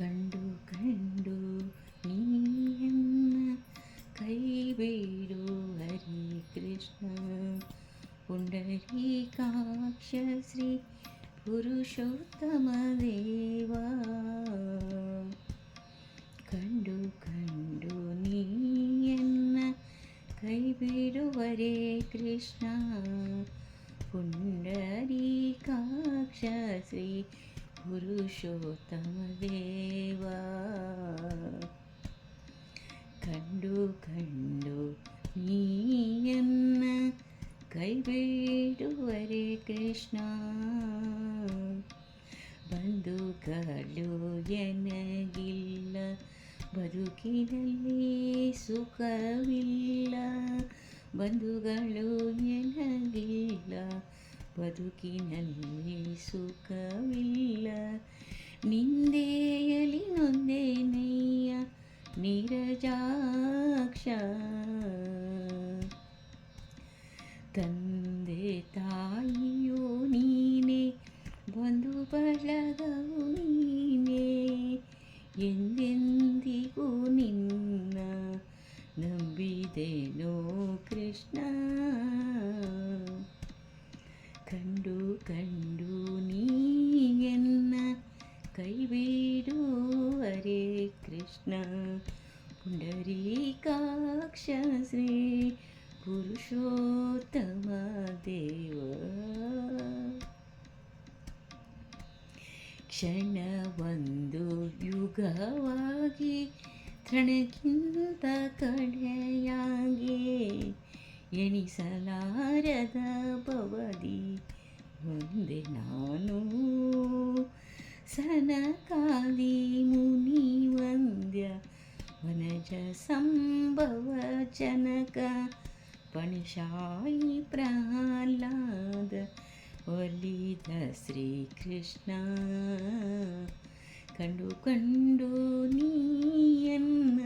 ಕಂಡು ಕಂಡು ನೀಯನ್ನ ಕೈಬೇಡು ಹರಿ ಕೃಷ್ಣ ಪುಂಡರೀಕಾಕ್ಷ ಶ್ರೀ ಪುರುಷೋತ್ತಮ ದೇವ. ಕಂಡು ಕಂಡು ನೀಯನ್ನ ಕೈಬಿಡುವರೆ ಕೃಷ್ಣ ಪುಂಡರೀಕಾಕ್ಷ ಶ್ರೀ ಪುರುಷೋತ್ತಮ ದೇವ. ಕಂಡು ಕಂಡು ನೀಯನ್ನ ಕೈಬಿಡುವರೆ ಕೃಷ್ಣ ಬಂಧುಗಳು ಎನಗಿಲ್ಲ ಬದುಕಿನಲ್ಲಿ ಸುಖವಿಲ್ಲ. ಬಂಧುಗಳು ಎನಗಿಲ್ಲ ಬದುಕಿನಲ್ಲಿ ಸುಖವಿಲ್ಲ. ನಿಂದೆಯಲಿ ನೊಂದೇನಯ್ಯ ನೀರಜಾಕ್ಷ. ತಂದೆ ತಾಯಿಯೋ ನೀನೇ ಬಂಧು ಬಳಗವು ನೀನೇ. ಎಂದೆಂದಿಗೂ ನಿನ್ನ ನಂಬಿದೆನೋ ಕೃಷ್ಣ. ಕಂಡು ಕಂಡು ನೀಯನ್ನ ಕೈಬಿಡು ಹರೇ ಕೃಷ್ಣ ಪುಂಡರೀಕಾಕ್ಷ ಶ್ರೀ ಪುರುಷೋತ್ತಮ ದೇವ. ಕ್ಷಣವೊಂದು ಯುಗವಾಗಿ ಕ್ಷಣಕ್ಕಿಂತ ಕಡೆಯಾಗಿ ಎಣಿಸಲಾರದ ಭವದಿ ಒಂದೆ ನಾನು. ಸನಕಾದಿ ಮುನಿ ವಂದ್ಯ ವನಜ ಸಂಭವ ಜನಕ ಪಣಶಾಯಿ ಪ್ರಹ್ಲಾದ ಒಲಿದ ಶ್ರೀಕೃಷ್ಣ. ಕಂಡು ಕಂಡು ನೀಯನ್ನ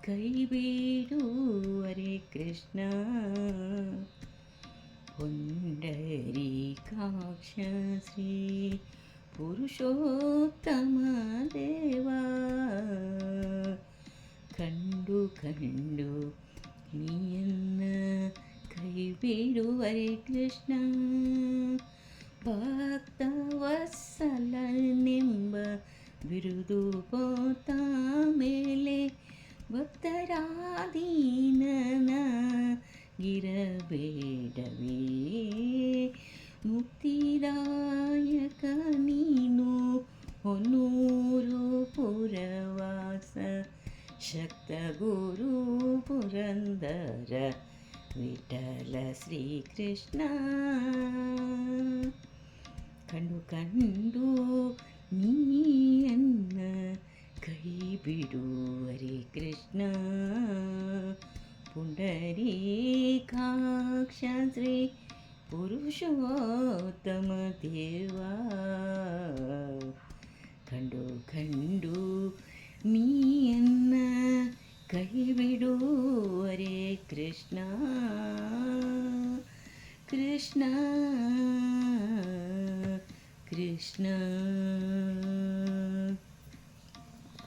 ಕೈಬಿಡು ಹರೇ ಕೃಷ್ಣ ಪುಂಡರೀಕಾಕ್ಷ ಶ್ರೀ ಪುರುಷೋತ್ತಮ ದೇವ. ಕಂಡು ಕಂಡು ನೀಯನ್ನ ಕೈಬಿಡು ಹರೇ ಕೃಷ್ಣ ಭಕ್ತವತ್ಸಲನೆಂಬ ಬಿರುದು ಪೋತ ಮೇಲೆ ಭಕ್ತರಾಧೀನನಾಗಿರಬೇಡವೇ. ಮುಕ್ತಿದಾಯಕ ನೀನು ಹೊನ್ನೂರು ಪುರವಾಸ ಶಕ್ತ ಗುರು ಪುರಂದರ ವಿಠಲ ಶ್ರೀಕೃಷ್ಣ. ಕಂಡು ಕಂಡು ನೀಯನ್ನ ಕೈಬಿಡು ಹರೇ ಕೃಷ್ಣ ಪುಂಡರೀಕಾಕ್ಷ ಶ್ರೀ ಪುರುಷೋತ್ತಮ ದೇವ. ಕಂಡು ಕಂಡು ನೀಯನ್ನ ಕೈಬಿಡು ಹರೇ ಕೃಷ್ಣ ಕೃಷ್ಣ ಕೃಷ್ಣ.